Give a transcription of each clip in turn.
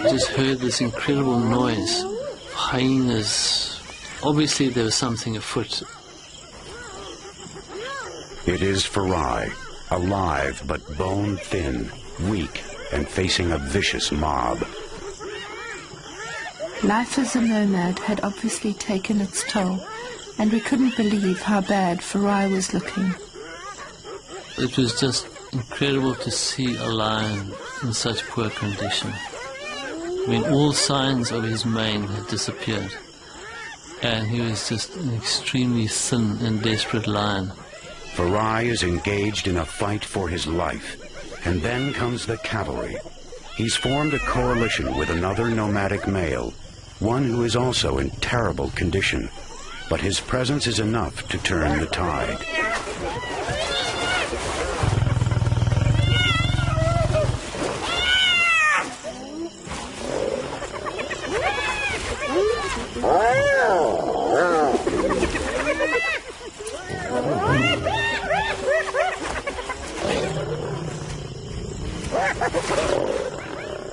just heard this incredible noise. Hyenas. Obviously there was something afoot. It is Farai, alive but bone-thin, weak, and facing a vicious mob. Life as a nomad had obviously taken its toll, and we couldn't believe how bad Farai was looking. It was just incredible to see a lion in such poor condition. I mean, all signs of his mane had disappeared, and he was just an extremely thin and desperate lion. Farai is engaged in a fight for his life, and then comes the cavalry. He's formed a coalition with another nomadic male, one who is also in terrible condition, but his presence is enough to turn the tide.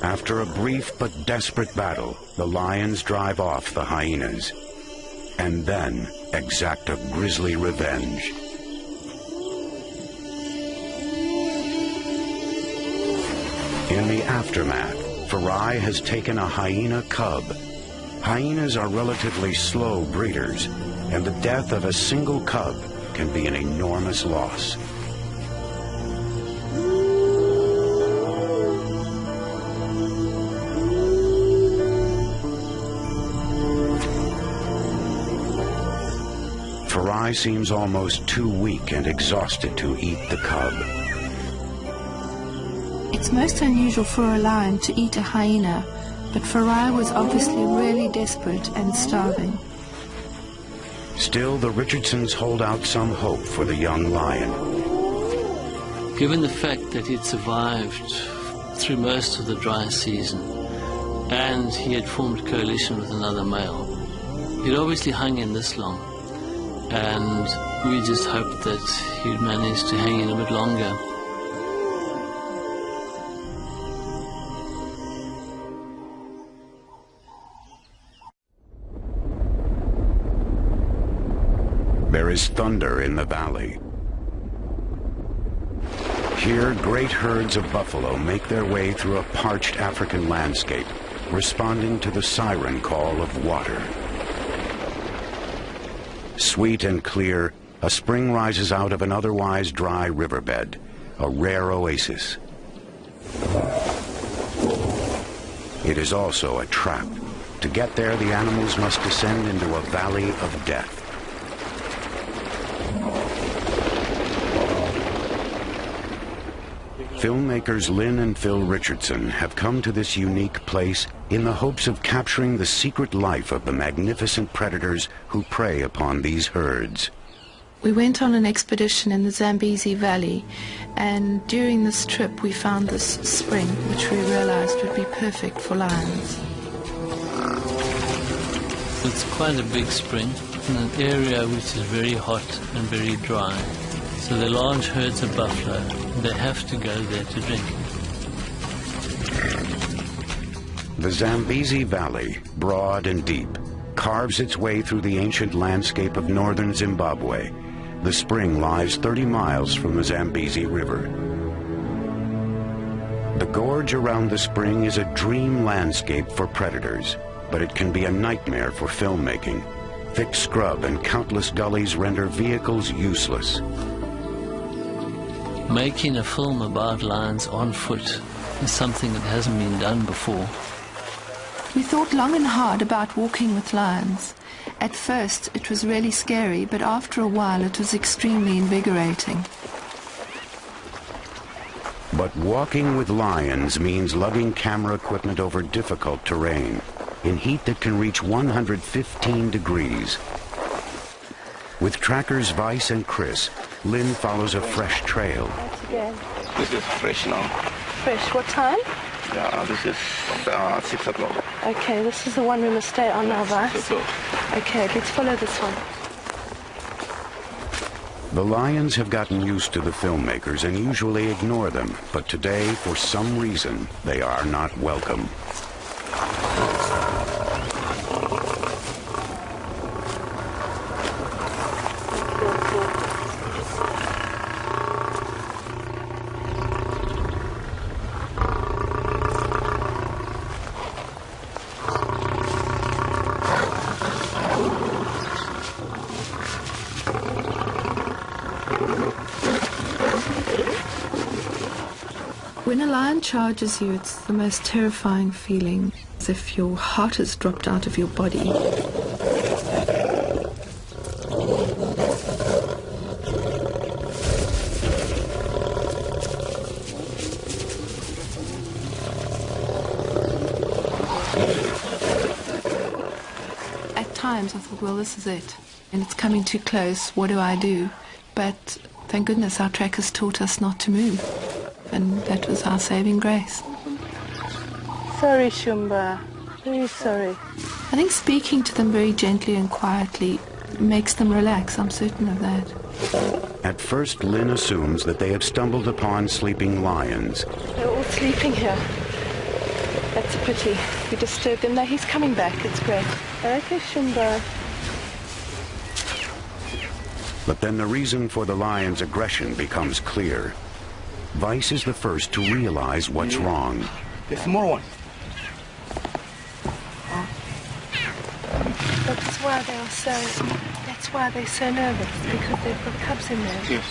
After a brief but desperate battle, the lions drive off the hyenas, and then exact a grisly revenge. In the aftermath, Farai has taken a hyena cub. Hyenas are relatively slow breeders, and the death of a single cub can be an enormous loss. Farai seems almost too weak and exhausted to eat the cub. It's most unusual for a lion to eat a hyena, but Farai was obviously really desperate and starving. Still, the Richardsons hold out some hope for the young lion. Given the fact that he'd survived through most of the dry season, and he had formed a coalition with another male, he'd obviously hung in this long. And we just hoped that he'd manage to hang in a bit longer. There is thunder in the valley. Here, great herds of buffalo make their way through a parched African landscape, responding to the siren call of water. Sweet and clear, a spring rises out of an otherwise dry riverbed, a rare oasis. It is also a trap. To get there, the animals must descend into a valley of death. Filmmakers Lynn and Phil Richardson have come to this unique place in the hopes of capturing the secret life of the magnificent predators who prey upon these herds. We went on an expedition in the Zambezi Valley, and during this trip we found this spring, which we realized would be perfect for lions. It's quite a big spring in an area which is very hot and very dry. So the large herds of buffalo, they have to go there to drink. The Zambezi Valley, broad and deep, carves its way through the ancient landscape of northern Zimbabwe. The spring lies 30 miles from the Zambezi River. The gorge around the spring is a dream landscape for predators, but it can be a nightmare for filmmaking. Thick scrub and countless gullies render vehicles useless. Making a film about lions on foot is something that hasn't been done before. We thought long and hard about walking with lions. At first it was really scary, but after a while it was extremely invigorating. But walking with lions means lugging camera equipment over difficult terrain, in heat that can reach 115 degrees. With trackers Vice and Chris, Lynn follows a fresh trail. This is fresh now. Fresh, what time? Yeah, this is 6 o'clock. Okay, this is the one we must stay on now, Vice. Okay, let's follow this one. The lions have gotten used to the filmmakers and usually ignore them, but today, for some reason, they are not welcome. When a lion charges you, it's the most terrifying feeling, as if your heart has dropped out of your body. At times I thought, well, this is it, and it's coming too close, what do I do? But thank goodness our trackers taught us not to move. And that was our saving grace. Sorry, Shumba. Very sorry. I think speaking to them very gently and quietly makes them relax. I'm certain of that. At first, Lynn assumes that they have stumbled upon sleeping lions. They're all sleeping here. That's a pity. We disturbed them. No, he's coming back. It's great. Okay, Shumba. But then the reason for the lion's aggression becomes clear. Vice is the first to realize what's wrong. There's more one. That's why they are so. That's why they're so nervous, because they've got cubs in there. Yes.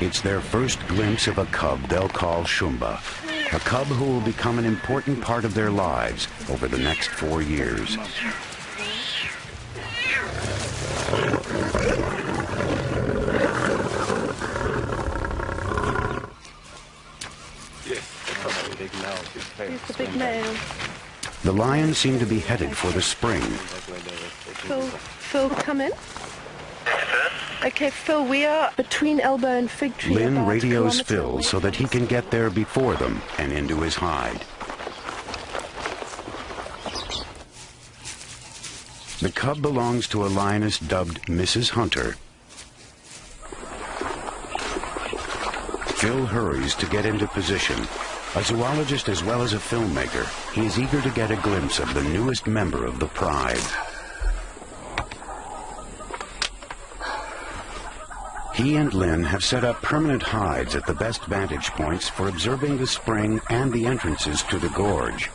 It's their first glimpse of a cub they'll call Shumba, a cub who will become an important part of their lives over the next 4 years. Here's the big male. The lions seem to be headed for the spring. Phil, come in. Okay, Phil, we are between Elbow and Fig Tree. Lynn radios away. Phil so that he can get there before them and into his hide. The cub belongs to a lioness dubbed Mrs. Hunter. Phil hurries to get into position. A zoologist as well as a filmmaker, he is eager to get a glimpse of the newest member of the pride. He and Lynn have set up permanent hides at the best vantage points for observing the spring and the entrances to the gorge.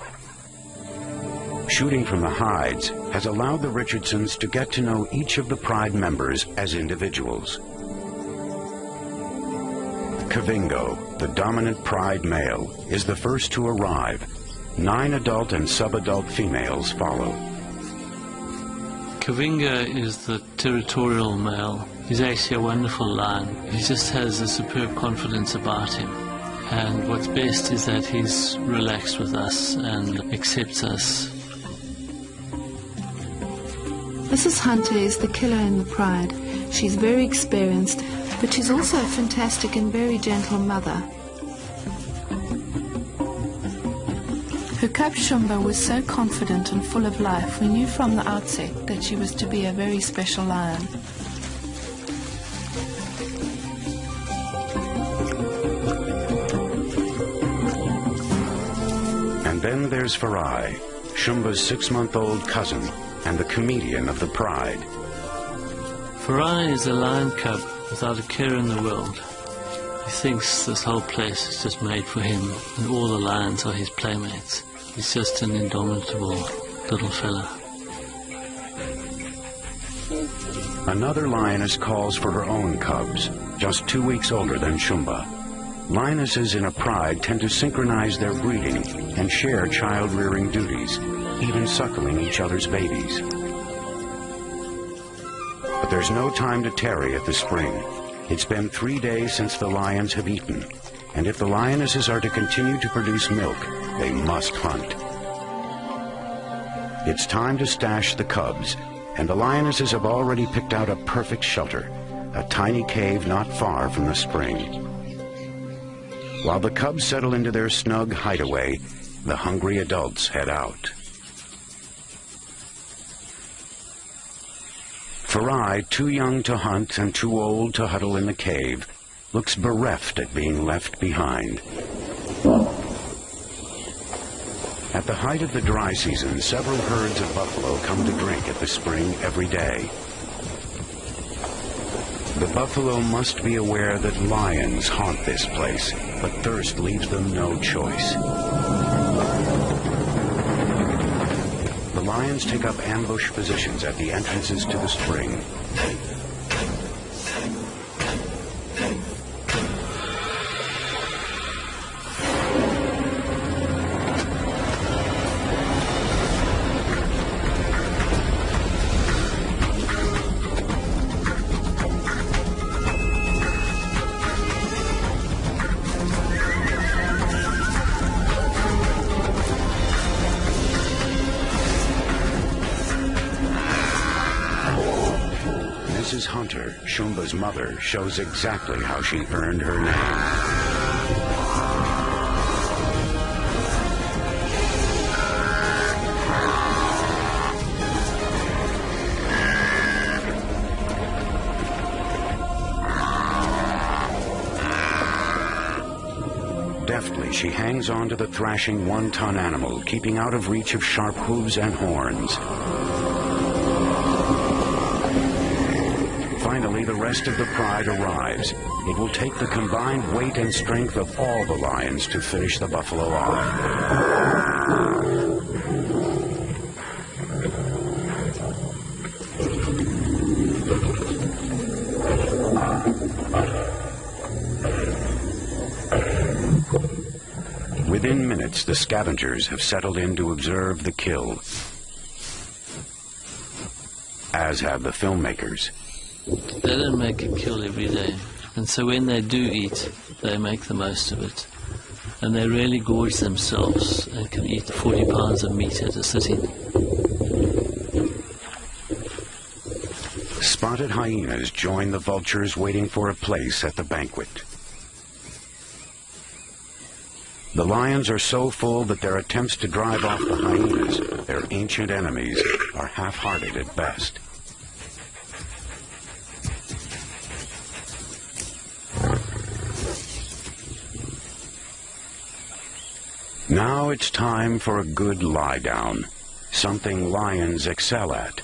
Shooting from the hides has allowed the Richardsons to get to know each of the pride members as individuals. Kavingo, the dominant pride male, is the first to arrive. 9 adult and subadult females follow. Kavinga is the territorial male. He's actually a wonderful lion. He just has a superb confidence about him. And what's best is that he's relaxed with us and accepts us. Mrs. Hunter is the killer in the pride. She's very experienced, but she's also a fantastic and very gentle mother. Her cub Shumba was so confident and full of life, we knew from the outset that she was to be a very special lion. And then there's Farai, Shumba's 6-month-old cousin and the comedian of the pride. Farai is a lion cub without a care in the world. He thinks this whole place is just made for him, and all the lions are his playmates. He's just an indomitable little fella. Another lioness calls for her own cubs, just 2 weeks older than Shumba. Lionesses in a pride tend to synchronize their breeding and share child-rearing duties, even suckling each other's babies. But there's no time to tarry at the spring. It's been 3 days since the lions have eaten, and if the lionesses are to continue to produce milk, they must hunt. It's time to stash the cubs, and the lionesses have already picked out a perfect shelter, a tiny cave not far from the spring. While the cubs settle into their snug hideaway, the hungry adults head out. Farai, too young to hunt and too old to huddle in the cave, looks bereft at being left behind. At the height of the dry season, several herds of buffalo come to drink at the spring every day. The buffalo must be aware that lions haunt this place, but thirst leaves them no choice. The lions take up ambush positions at the entrances to the spring. Mrs. Hunter, Shumba's mother, shows exactly how she earned her name. Deftly, she hangs on to the thrashing one-ton animal, keeping out of reach of sharp hooves and horns. Finally, the rest of the pride arrives. It will take the combined weight and strength of all the lions to finish the buffalo off. Within minutes, the scavengers have settled in to observe the kill, as have the filmmakers. They don't make a kill every day, and so when they do eat, they make the most of it. And they really gorge themselves and can eat 40 pounds of meat at a sitting. Spotted hyenas join the vultures waiting for a place at the banquet. The lions are so full that their attempts to drive off the hyenas, their ancient enemies, are half-hearted at best. Now it's time for a good lie-down, something lions excel at.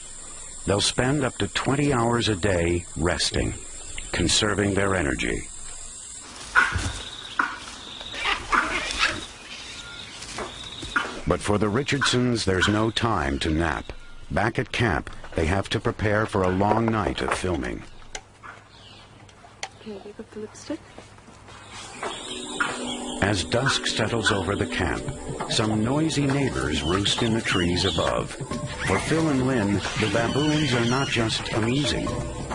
They'll spend up to 20 hours a day resting, conserving their energy. But for the Richardsons, there's no time to nap. Back at camp, they have to prepare for a long night of filming. Okay, you got the lipstick? As dusk settles over the camp, some noisy neighbors roost in the trees above. For Phil and Lynn, the baboons are not just amusing.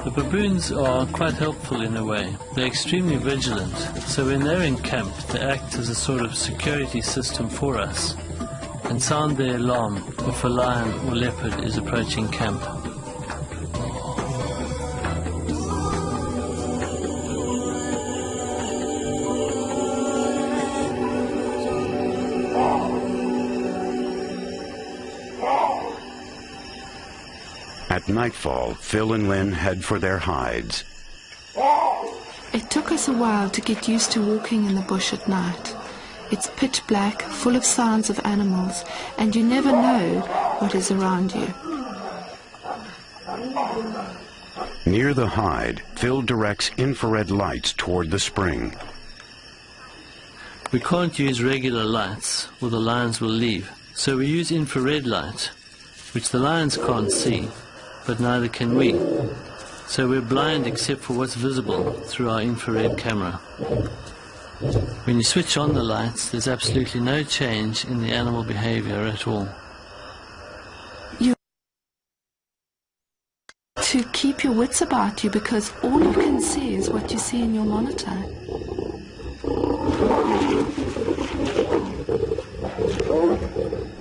The baboons are quite helpful in a way. They're extremely vigilant, so when they're in camp, they act as a sort of security system for us and sound their alarm if a lion or leopard is approaching camp. At nightfall, Phil and Lynn head for their hides. It took us a while to get used to walking in the bush at night. It's pitch black, full of sounds of animals, and you never know what is around you. Near the hide, Phil directs infrared lights toward the spring. We can't use regular lights or the lions will leave, so we use infrared light, which the lions can't see, but neither can we. So we're blind except for what's visible through our infrared camera. When you switch on the lights, there's absolutely no change in the animal behavior at all. To keep your wits about you, because all you can see is what you see in your monitor.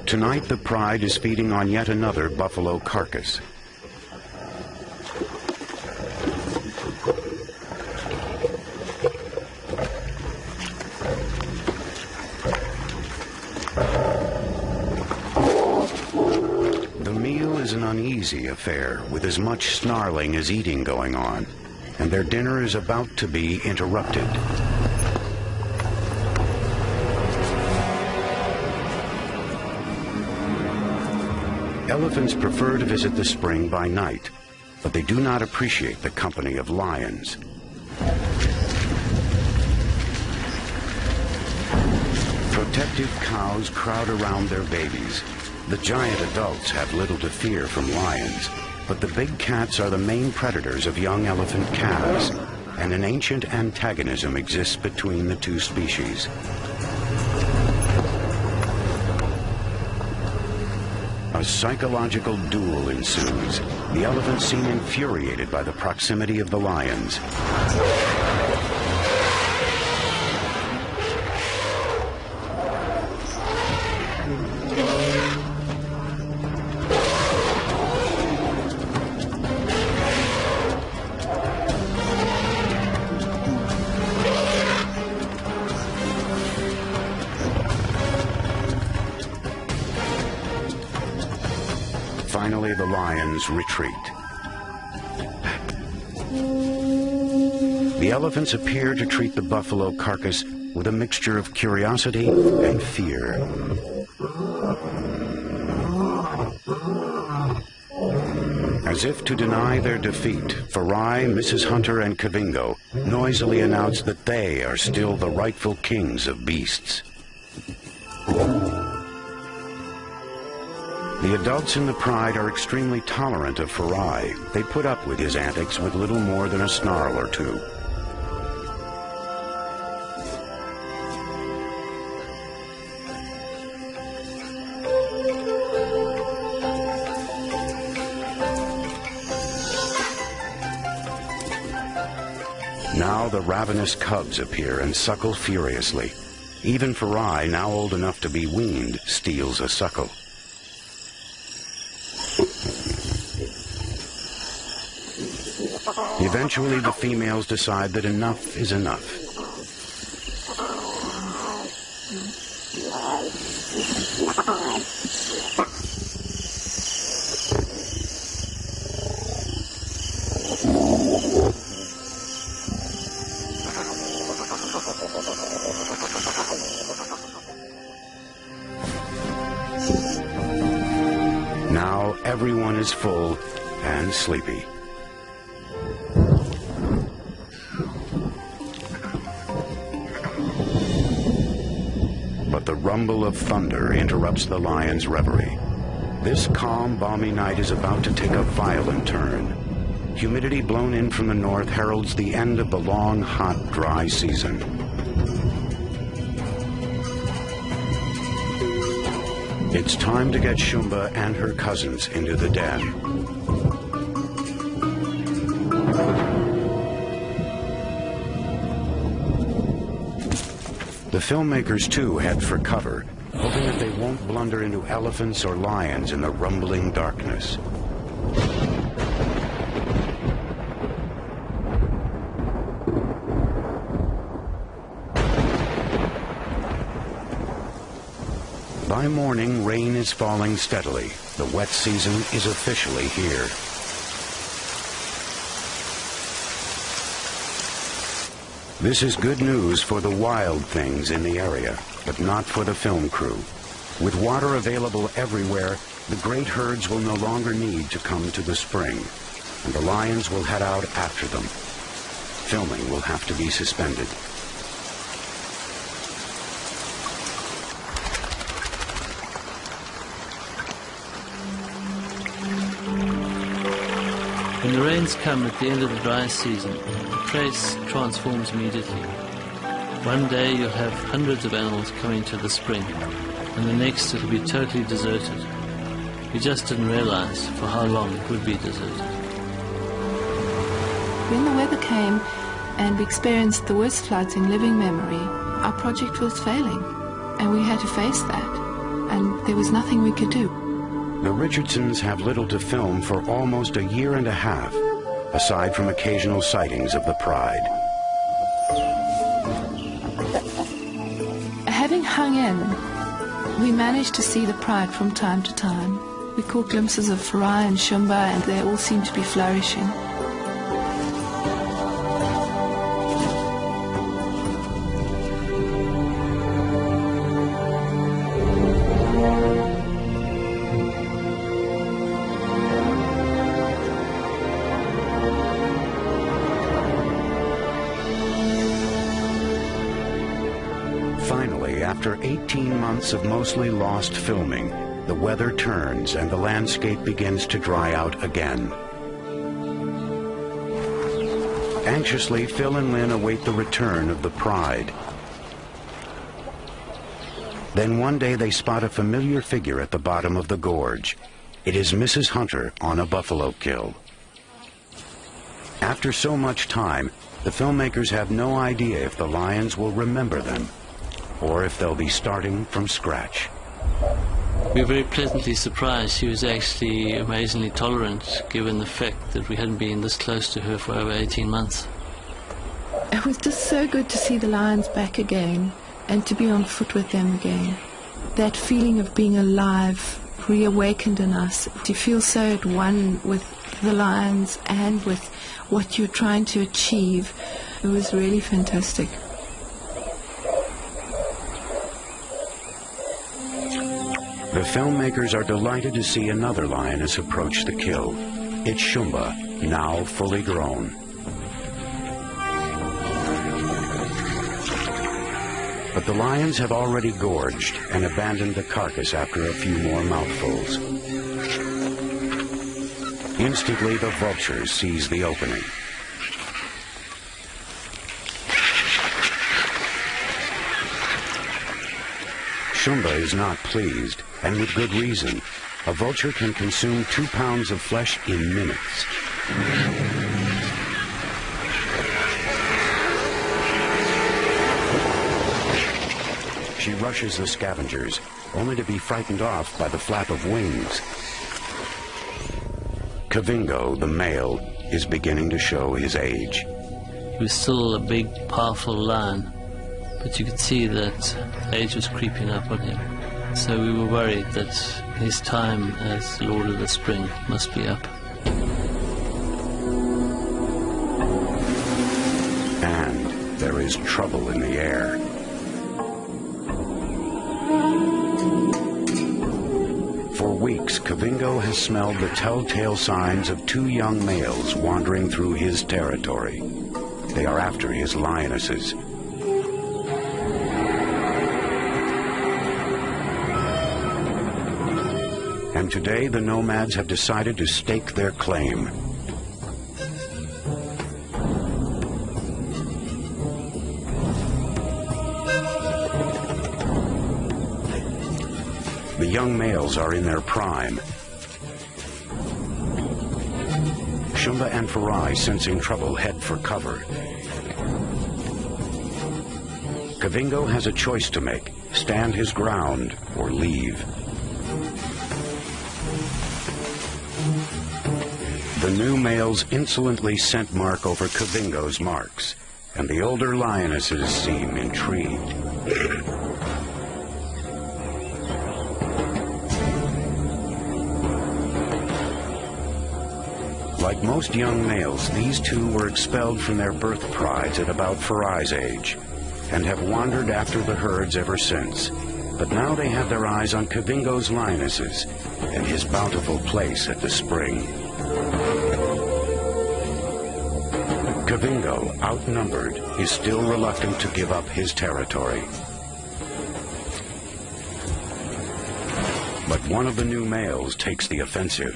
Tonight, the pride is feeding on yet another buffalo carcass. The meal is an uneasy affair, with as much snarling as eating going on, and their dinner is about to be interrupted. elephants prefer to visit the spring by night, but they do not appreciate the company of lions. Protective cows crowd around their babies. The giant adults have little to fear from lions, but the big cats are the main predators of young elephant calves, and an ancient antagonism exists between the two species. A psychological duel ensues. The elephants seem infuriated by the proximity of the lions. Finally, the lions retreat. The elephants appear to treat the buffalo carcass with a mixture of curiosity and fear. As if to deny their defeat, Farai, Mrs. Hunter, and Kavingo noisily announce that they are still the rightful kings of beasts. The adults in the pride are extremely tolerant of Farai. They put up with his antics with little more than a snarl or two. Now the ravenous cubs appear and suckle furiously. Even Farai, now old enough to be weaned, steals a suckle. Eventually, the females decide that enough is enough. Now everyone is full and sleepy. But the rumble of thunder interrupts the lion's reverie. This calm, balmy night is about to take a violent turn. Humidity blown in from the north heralds the end of the long, hot, dry season. It's time to get Shumba and her cousins into the den. The filmmakers, too, head for cover, hoping that they won't blunder into elephants or lions in the rumbling darkness. By morning, rain is falling steadily. The wet season is officially here. This is good news for the wild things in the area, but not for the film crew. With water available everywhere, the great herds will no longer need to come to the spring, and the lions will head out after them. Filming will have to be suspended. When the rains come at the end of the dry season, the place transforms immediately. One day you'll have hundreds of animals coming to the spring, and the next it'll be totally deserted. We just didn't realize for how long it would be deserted. When the weather came and we experienced the worst floods in living memory, our project was failing, and we had to face that, and there was nothing we could do. The Richardsons have little to film for almost a year and a half, aside from occasional sightings of the pride. Having hung in, we managed to see the pride from time to time. We caught glimpses of Farai and Shumba, and they all seemed to be flourishing. Finally, after 18 months of mostly lost filming, the weather turns and the landscape begins to dry out again. Anxiously, Phil and Lynn await the return of the Pride. Then one day they spot a familiar figure at the bottom of the gorge. It is Mrs. Hunter on a buffalo kill. After so much time, the filmmakers have no idea if the lions will remember them, or if they'll be starting from scratch. We were very pleasantly surprised. She was actually amazingly tolerant, given the fact that we hadn't been this close to her for over 18 months. It was just so good to see the lions back again and to be on foot with them again. That feeling of being alive reawakened in us. To feel so at one with the lions and with what you're trying to achieve, it was really fantastic. The filmmakers are delighted to see another lioness approach the kill. It's Shumba, now fully grown. But the lions have already gorged and abandoned the carcass after a few more mouthfuls. Instantly, the vultures seize the opening. Shumba is not pleased, and with good reason. A vulture can consume 2 pounds of flesh in minutes. She rushes the scavengers, only to be frightened off by the flap of wings. Kavingo, the male, is beginning to show his age. He was still a big, powerful lion, but you could see that age was creeping up on him. So we were worried that his time as Lord of the Spring must be up. And there is trouble in the air. For weeks, Kavingo has smelled the telltale signs of 2 young males wandering through his territory. They are after his lionesses. And today the nomads have decided to stake their claim. The young males are in their prime. Shumba and Farai, sensing trouble, head for cover. Kavingo has a choice to make: stand his ground or leave. The new males insolently scent mark over Kavingo's marks, and the older lionesses seem intrigued. Like most young males, these 2 were expelled from their birth prides at about Farai's age, and have wandered after the herds ever since. But now they have their eyes on Kavingo's lionesses and his bountiful place at the spring. Kavingo, outnumbered, is still reluctant to give up his territory. But one of the new males takes the offensive.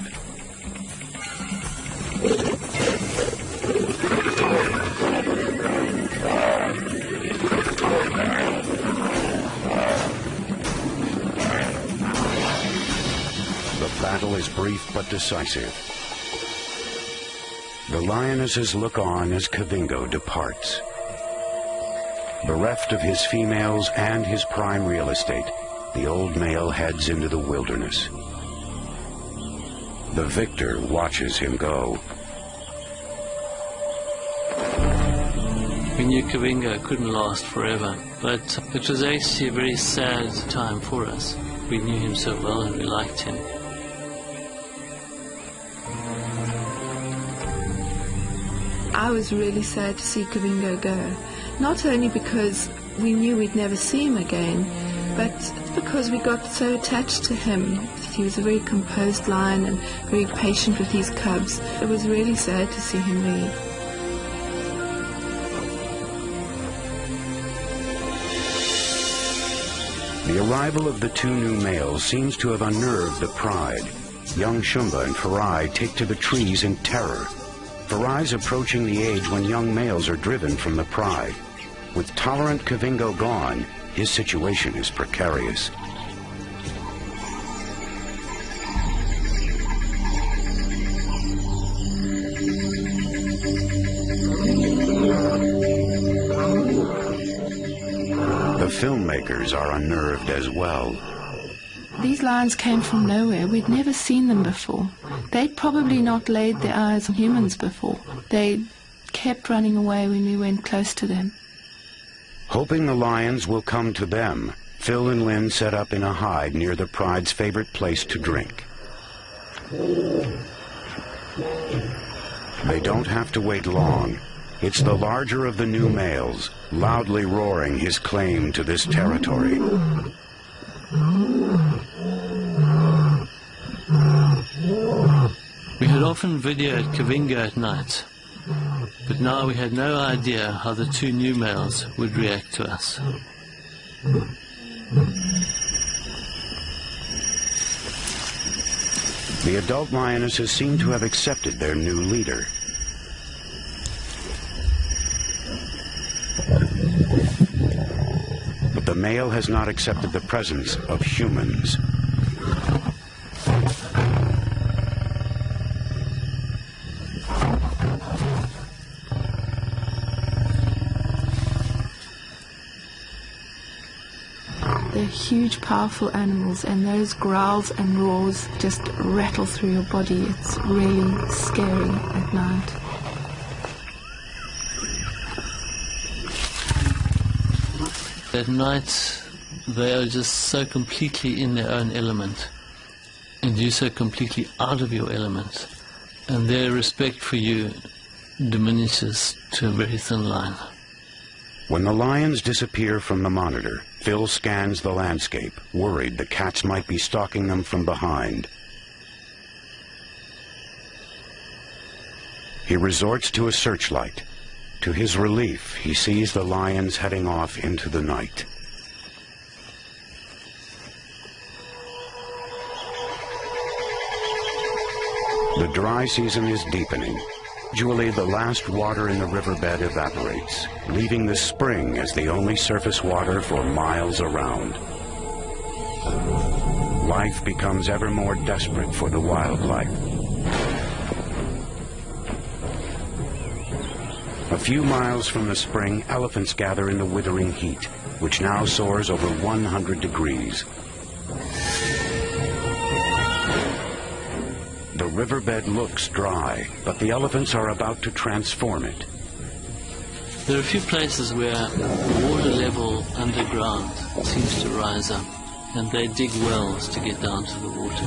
The battle is brief but decisive. The lionesses look on as Kavingo departs. Bereft of his females and his prime real estate, the old male heads into the wilderness. The victor watches him go. We knew Kavingo couldn't last forever, but it was actually a very sad time for us. We knew him so well and we liked him. I was really sad to see Kavingo go, not only because we knew we'd never see him again, but because we got so attached to him. He was a very composed lion and very patient with his cubs. It was really sad to see him leave. The arrival of the two new males seems to have unnerved the pride. Young Shumba and Farai take to the trees in terror. Farai's approaching the age when young males are driven from the pride. With tolerant Kavingo gone, his situation is precarious. The filmmakers are unnerved as well. These lions came from nowhere. We'd never seen them before. They'd probably not laid their eyes on humans before. They kept running away when we went close to them. Hoping the lions will come to them, Phil and Lynn set up in a hide near the pride's favorite place to drink. They don't have to wait long. It's the larger of the new males, loudly roaring his claim to this territory. We had often videoed Kavingo at night, but now we had no idea how the two new males would react to us. The adult lionesses seem to have accepted their new leader. But the male has not accepted the presence of humans. They're huge, powerful animals, and those growls and roars just rattle through your body. It's really scary at night. At night, they are just so completely in their own element, and you're so completely out of your element, and their respect for you diminishes to a very thin line. When the lions disappear from the monitor, Phil scans the landscape, worried the cats might be stalking them from behind. He resorts to a searchlight. To his relief, he sees the lions heading off into the night. The dry season is deepening. Gradually, the last water in the riverbed evaporates, leaving the spring as the only surface water for miles around. Life becomes ever more desperate for the wildlife. A few miles from the spring, elephants gather in the withering heat, which now soars over 100 degrees. The riverbed looks dry, but the elephants are about to transform it. There are a few places where water level underground seems to rise up, and they dig wells to get down to the water.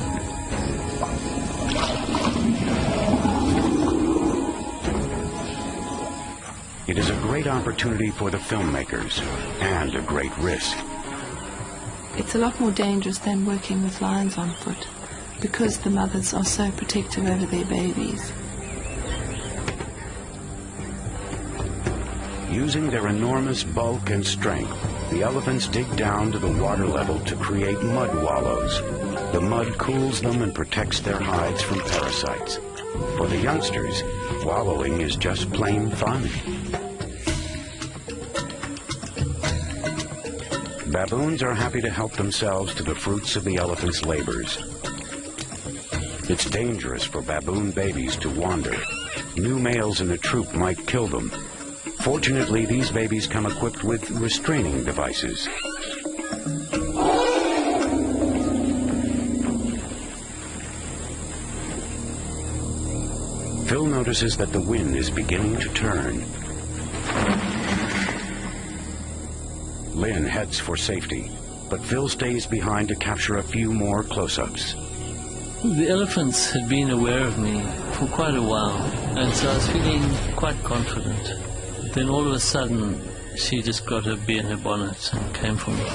It is a great opportunity for the filmmakers, and a great risk. It's a lot more dangerous than working with lions on foot, because the mothers are so protective over their babies. Using their enormous bulk and strength, the elephants dig down to the water level to create mud wallows. The mud cools them and protects their hides from parasites. For the youngsters, wallowing is just plain fun. Baboons are happy to help themselves to the fruits of the elephant's labors. It's dangerous for baboon babies to wander. New males in the troop might kill them. Fortunately, these babies come equipped with restraining devices. Phil notices that the wind is beginning to turn. Lynn heads for safety, but Phil stays behind to capture a few more close-ups. The elephants had been aware of me for quite a while, and so I was feeling quite confident. Then all of a sudden, she just got her bee in her bonnet and came for me.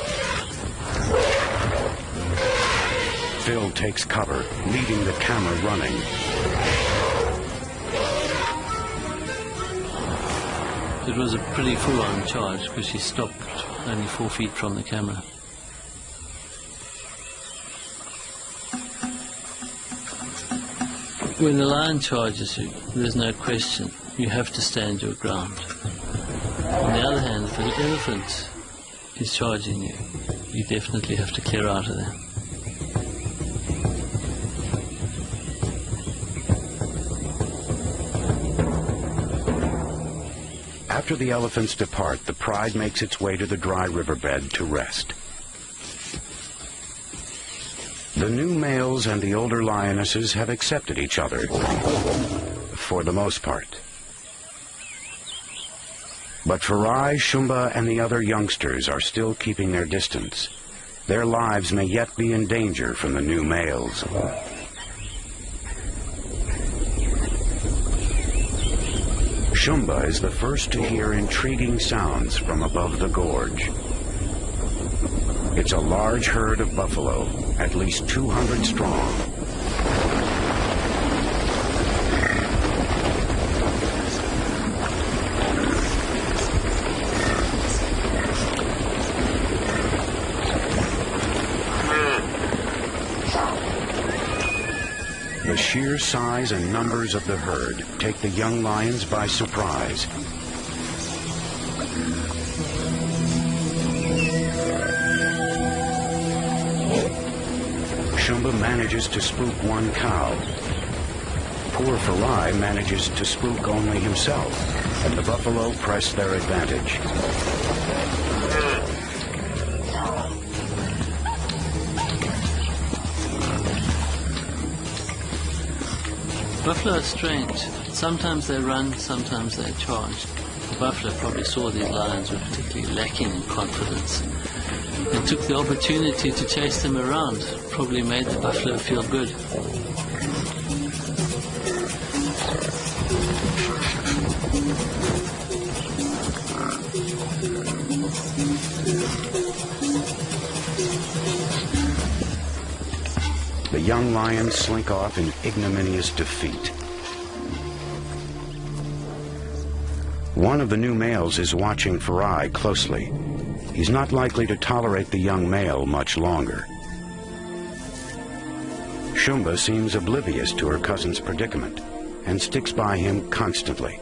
Phil takes cover, leaving the camera running. It was a pretty full-on charge because she stopped only 4 feet from the camera. When a lion charges you, there's no question. You have to stand your ground. On the other hand, if an elephant is charging you, you definitely have to clear out of there. After the elephants depart, the pride makes its way to the dry riverbed to rest. The new males and the older lionesses have accepted each other, for the most part. But Farai, Shumba, and the other youngsters are still keeping their distance. Their lives may yet be in danger from the new males. Shumba is the first to hear intriguing sounds from above the gorge. It's a large herd of buffalo, at least 200 strong. The sheer size and numbers of the herd take the young lions by surprise. Shumba manages to spook one cow. Poor Farai manages to spook only himself, and the buffalo press their advantage. Buffalo are strange. Sometimes they run, sometimes they charge. The buffalo probably saw these lions were particularly lacking in confidence and took the opportunity to chase them around. Probably made the buffalo feel good. The young lions slink off in ignominious defeat. One of the new males is watching Farai closely. He's not likely to tolerate the young male much longer. Shumba seems oblivious to her cousin's predicament and sticks by him constantly.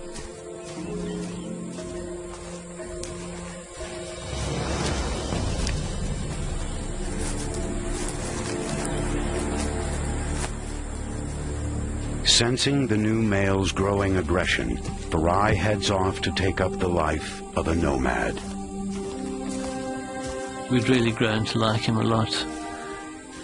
Sensing the new male's growing aggression, Farai heads off to take up the life of a nomad. We'd really grown to like him a lot,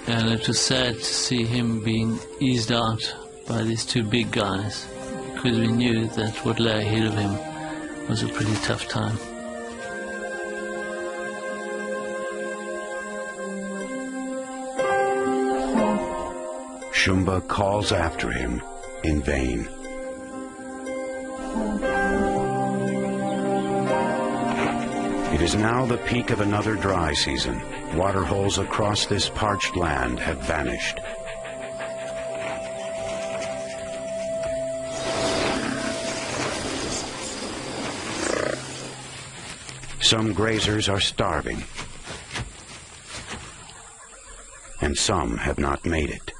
and it was sad to see him being eased out by these two big guys, because we knew that what lay ahead of him was a pretty tough time. Shumba calls after him in vain. It is now the peak of another dry season. Water holes across this parched land have vanished. Some grazers are starving, and some have not made it.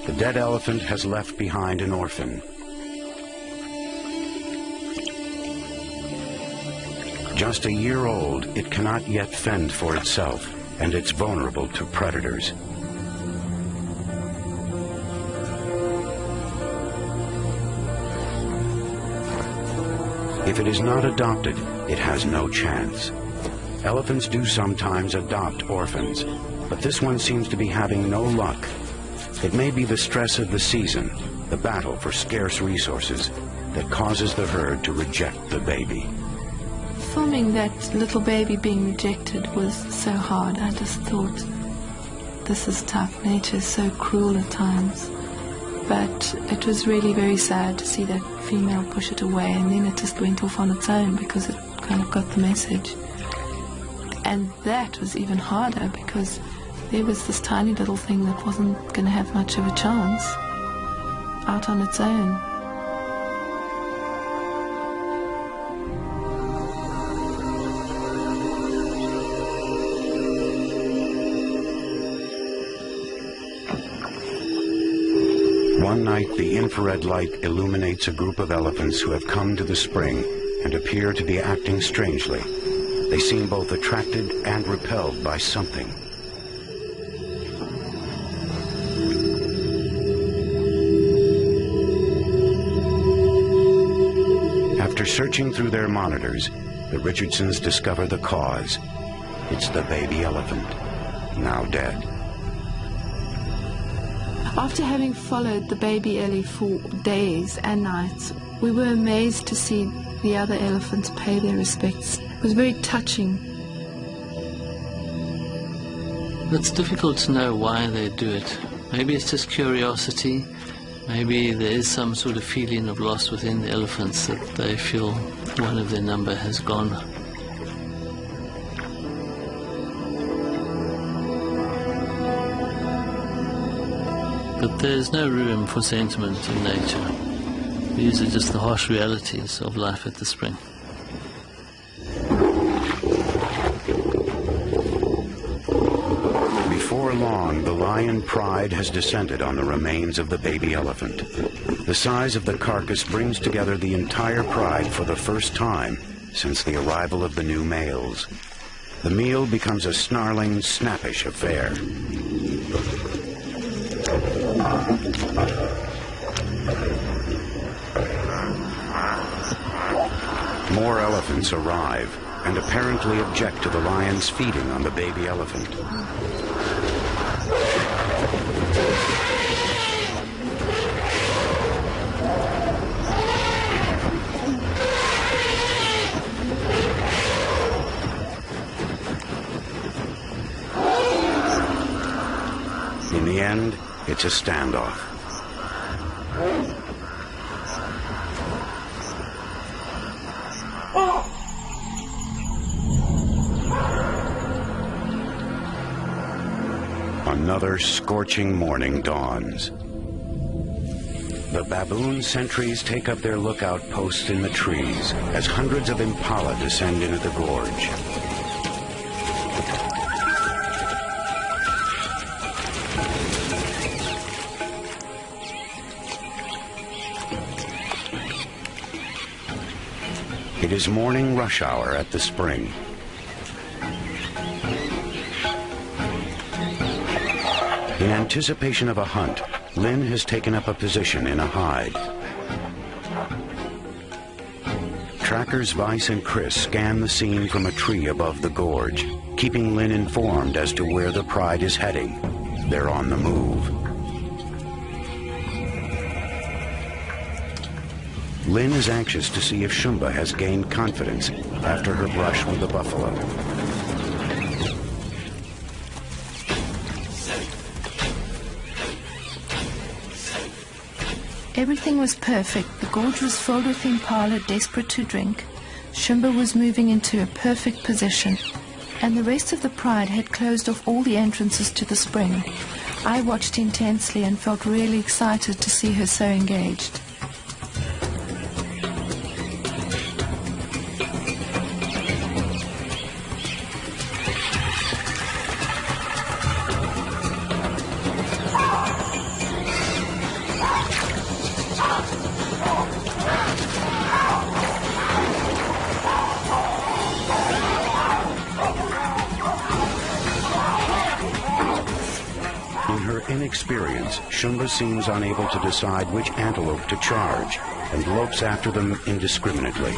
The dead elephant has left behind an orphan. Just a year old, it cannot yet fend for itself, and it's vulnerable to predators. If it is not adopted, it has no chance. Elephants do sometimes adopt orphans, but this one seems to be having no luck. It may be the stress of the season, the battle for scarce resources, that causes the herd to reject the baby. Filming that little baby being rejected was so hard. I just thought, this is tough. Nature is so cruel at times. But it was really very sad to see that female push it away, and then it just went off on its own because it kind of got the message. And that was even harder because there was this tiny little thing that wasn't going to have much of a chance out on its own. One night, the infrared light illuminates a group of elephants who have come to the spring and appear to be acting strangely. They seem both attracted and repelled by something. After searching through their monitors, the Richardsons discover the cause. It's the baby elephant, now dead. After having followed the baby Ellie for days and nights, we were amazed to see the other elephants pay their respects. It was very touching. It's difficult to know why they do it. Maybe it's just curiosity. Maybe there is some sort of feeling of loss within the elephants that they feel one of their number has gone. But there's no room for sentiment in nature. These are just the harsh realities of life at the spring. Before long, the lion pride has descended on the remains of the baby elephant. The size of the carcass brings together the entire pride for the first time since the arrival of the new males. The meal becomes a snarling, snappish affair. More elephants arrive and apparently object to the lions feeding on the baby elephant. In the end, it's a standoff. Another scorching morning dawns. The baboon sentries take up their lookout posts in the trees as hundreds of impala descend into the gorge. It is morning rush hour at the spring. In anticipation of a hunt, Lynn has taken up a position in a hide. Trackers Vice and Chris scan the scene from a tree above the gorge, keeping Lynn informed as to where the pride is heading. They're on the move. Lynn is anxious to see if Shumba has gained confidence after her brush with the buffalo. Everything was perfect. The gorge was filled with impala desperate to drink. Shumba was moving into a perfect position, and the rest of the pride had closed off all the entrances to the spring. I watched intensely and felt really excited to see her so engaged. Inexperience, Shumba seems unable to decide which antelope to charge and lopes after them indiscriminately.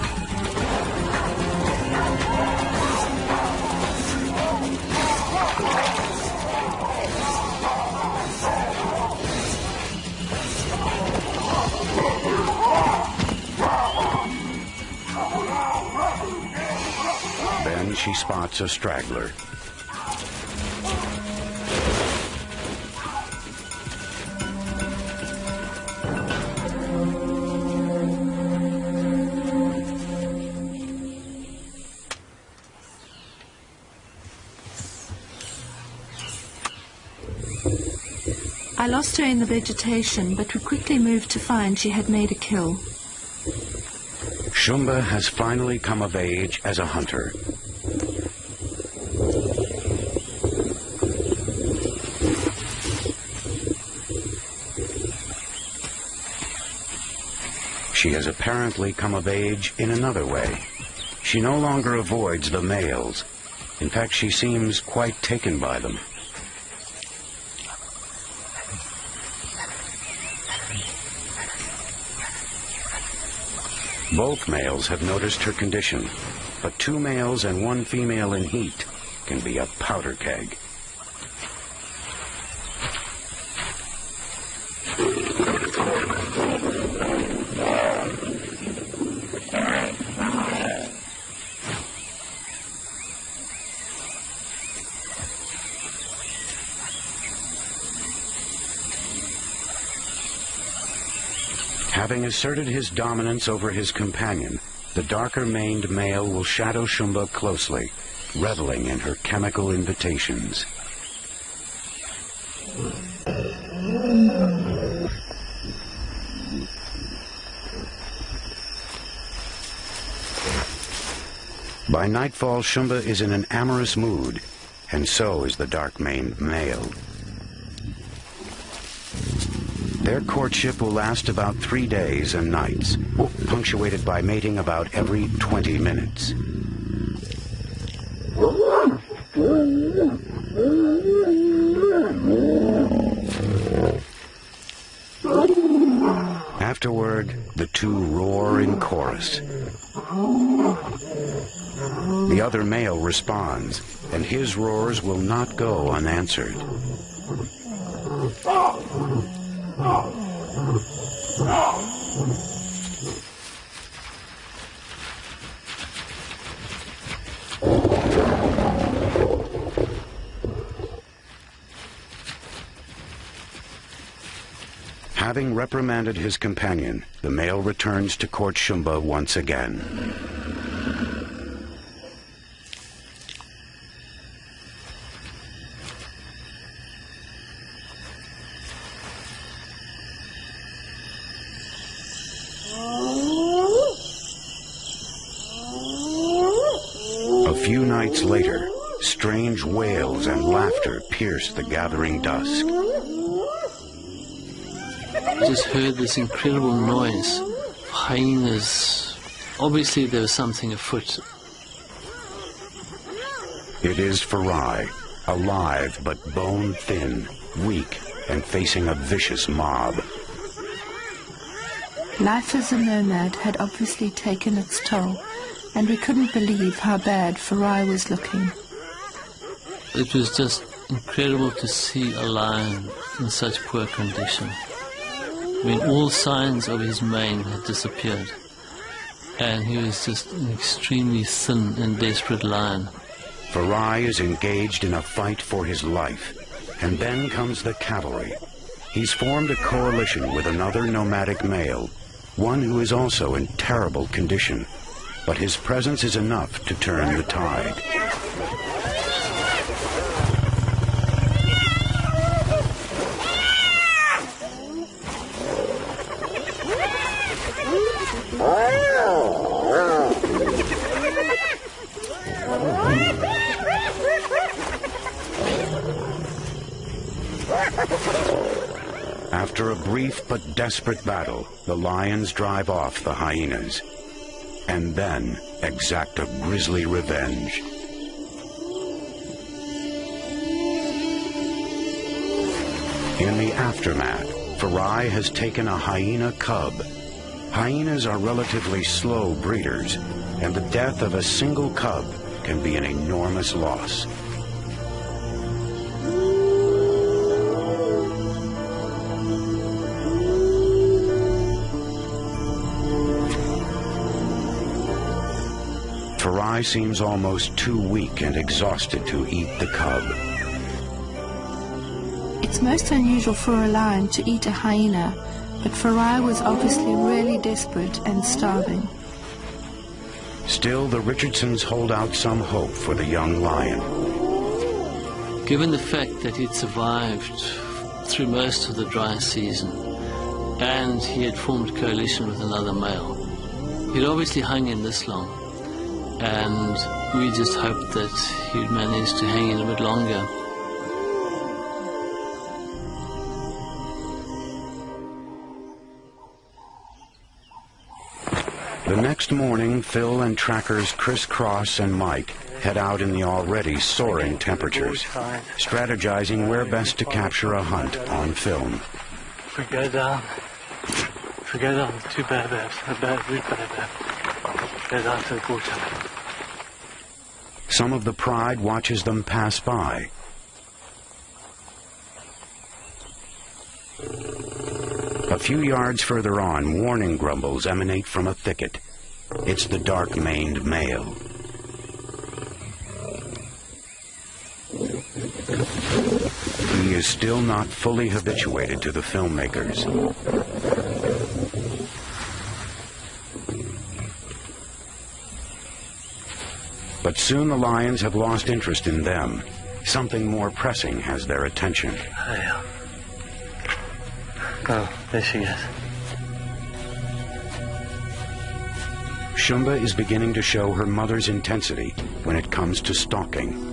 Then she spots a straggler. I lost her in the vegetation, but we quickly moved to find she had made a kill. Shumba has finally come of age as a hunter. She has apparently come of age in another way. She no longer avoids the males. In fact, she seems quite taken by them. Both males have noticed her condition, but 2 males and 1 female in heat can be a powder keg. Having asserted his dominance over his companion, the darker-maned male will shadow Shumba closely, reveling in her chemical invitations. By nightfall, Shumba is in an amorous mood, and so is the dark-maned male. Their courtship will last about 3 days and nights, punctuated by mating about every 20 minutes. Afterward, the 2 roar in chorus. The other male responds, and his roars will not go unanswered. Having reprimanded his companion, the male returns to court Shumba once again. A few nights later, strange wails and laughter pierce the gathering dusk. I just heard this incredible noise. Hyenas. Obviously there was something afoot. It is Farai, alive but bone-thin, weak, and facing a vicious mob. Life as a nomad had obviously taken its toll, and we couldn't believe how bad Farai was looking. It was just incredible to see a lion in such poor condition. I mean, all signs of his mane had disappeared, and he was just an extremely thin and desperate lion. Farai is engaged in a fight for his life, and then comes the cavalry. He's formed a coalition with another nomadic male, one who is also in terrible condition, but his presence is enough to turn the tide. After a brief but desperate battle, the lions drive off the hyenas, and then exact a grisly revenge. In the aftermath, Farai has taken a hyena cub. Hyenas are relatively slow breeders, and the death of a single cub can be an enormous loss. Farai seems almost too weak and exhausted to eat the cub. It's most unusual for a lion to eat a hyena, but Farai was obviously really desperate and starving. Still, the Richardsons hold out some hope for the young lion. Given the fact that he'd survived through most of the dry season, and he had formed a coalition with another male, he'd obviously hung in this long. And we just hoped that he'd manage to hang in a bit longer. The next morning, Phil and trackers Chris Cross and Mike head out in the already soaring temperatures, strategizing where best to capture a hunt on film. If we go down too bad, really bad. Go down to the water. Some of the pride watches them pass by. A few yards further on, warning grumbles emanate from a thicket. It's the dark-maned male. He is still not fully habituated to the filmmakers. But soon the lions have lost interest in them. Something more pressing has their attention. Oh, there she is. Shumba is beginning to show her mother's intensity when it comes to stalking.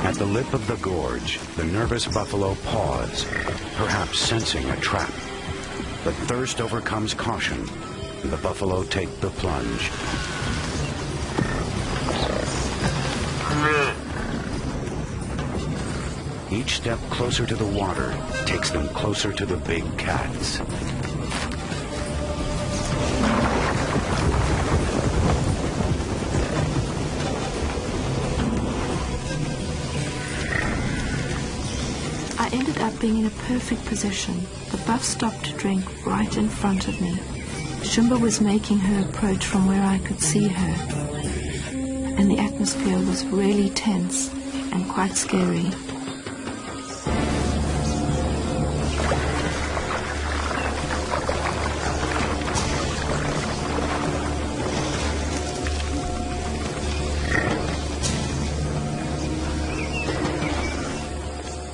At the lip of the gorge, the nervous buffalo paws, perhaps sensing a trap. But thirst overcomes caution, and the buffalo take the plunge. Each step closer to the water takes them closer to the big cats. I ended up being in a perfect position. The buff stopped to drink right in front of me. Shumba was making her approach from where I could see her. And the atmosphere was really tense and quite scary.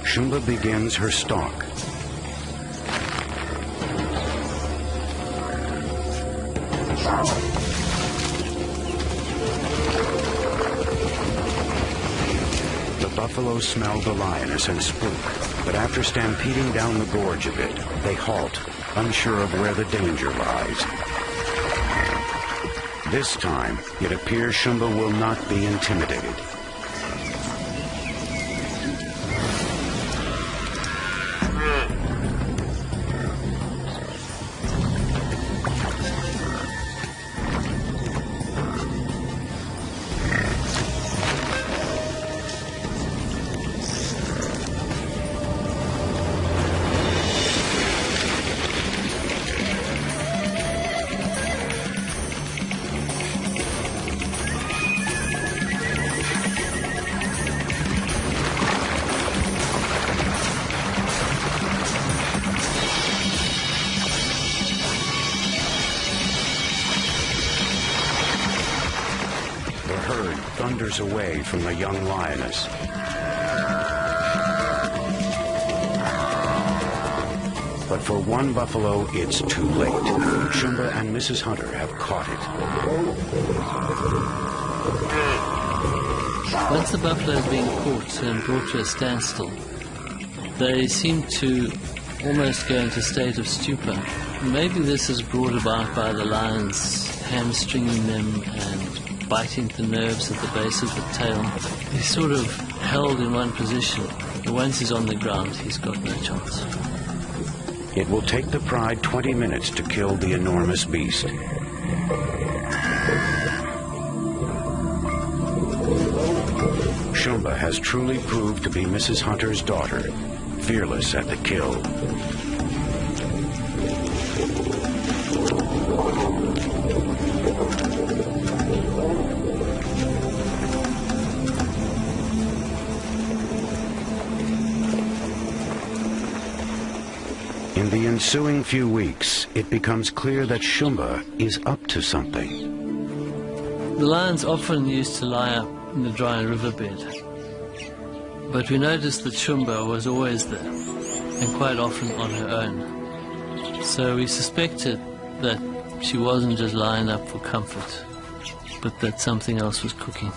Shumba begins her stalk. The buffalo smell the lioness and spook, but after stampeding down the gorge a bit, they halt, unsure of where the danger lies. This time, it appears Shumba will not be intimidated. Thunders away from the young lioness. But for one buffalo, it's too late. Shumba and Mrs. Hunter have caught it. Once the buffalo has been caught and brought to a standstill, they seem to almost go into a state of stupor. Maybe this is brought about by the lions hamstringing them and biting the nerves at the base of the tail. He's sort of held in one position, but once he's on the ground, he's got no chance. It will take the pride 20 minutes to kill the enormous beast. Shumba has truly proved to be Mrs. Hunter's daughter, fearless at the kill. In the ensuing few weeks, it becomes clear that Shumba is up to something. The lions often used to lie up in the dry riverbed, but we noticed that Shumba was always there, and quite often on her own. So we suspected that she wasn't just lying up for comfort, but that something else was cooking.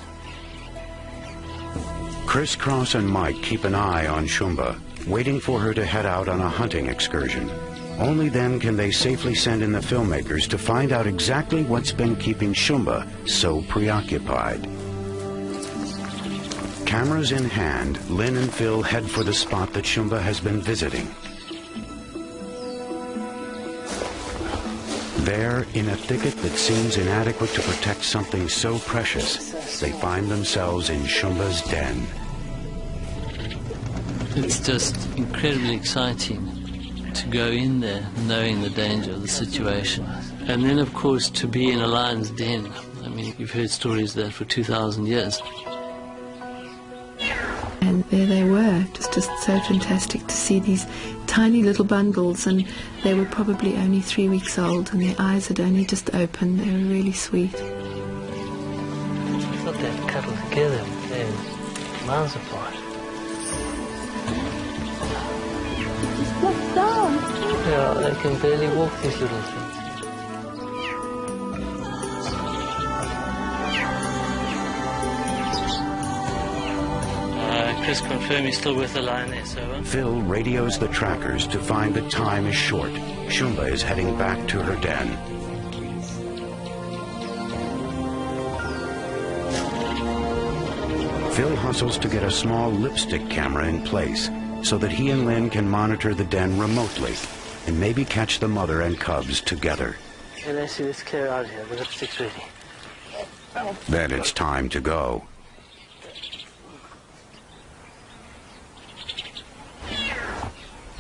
Chris Cross and Mike keep an eye on Shumba, waiting for her to head out on a hunting excursion. Only then can they safely send in the filmmakers to find out exactly what's been keeping Shumba so preoccupied. Cameras in hand, Lynn and Phil head for the spot that Shumba has been visiting. There, in a thicket that seems inadequate to protect something so precious, they find themselves in Shumba's den. It's just incredibly exciting to go in there knowing the danger of the situation. And then, of course, to be in a lion's den. I mean, you've heard stories there for 2,000 years. And there they were. It was just so fantastic to see these tiny little bundles, and they were probably only 3 weeks old, and their eyes had only just opened. They were really sweet. I thought they'd cuddle together. They're miles apart. Look down! Yeah, they can barely walk, these little things. Chris, confirm he's still with the lioness, over. Phil radios the trackers to find that time is short. Shumba is heading back to her den. Phil hustles to get a small lipstick camera in place so that he and Lynn can monitor the den remotely and maybe catch the mother and cubs together. Hey, Leslie, let's clear out here. The lipstick's ready. Then it's time to go.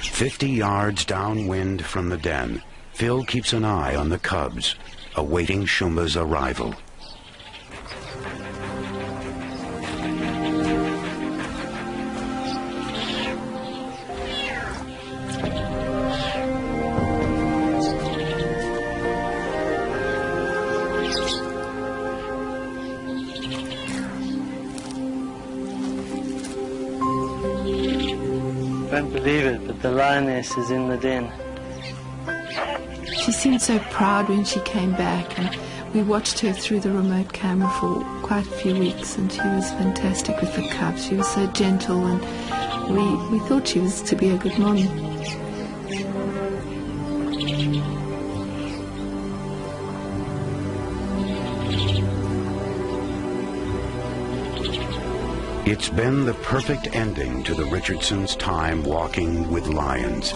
"50 yards downwind from the den, Phil keeps an eye on the cubs, awaiting Shumba's arrival. I don't believe it, but the lioness is in the den. She seemed so proud when she came back, and we watched her through the remote camera for quite a few weeks, and she was fantastic with the cubs. She was so gentle, and we thought she was to be a good mom. It's been the perfect ending to the Richardsons' time walking with lions.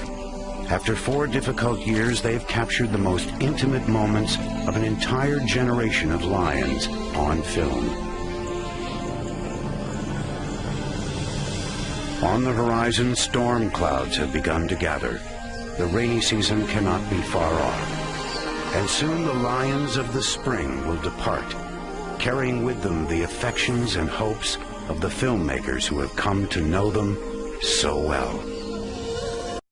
After 4 difficult years, they've captured the most intimate moments of an entire generation of lions on film. On the horizon, storm clouds have begun to gather. The rainy season cannot be far off. And soon the lions of the spring will depart, carrying with them the affections and hopes of the filmmakers who have come to know them so well.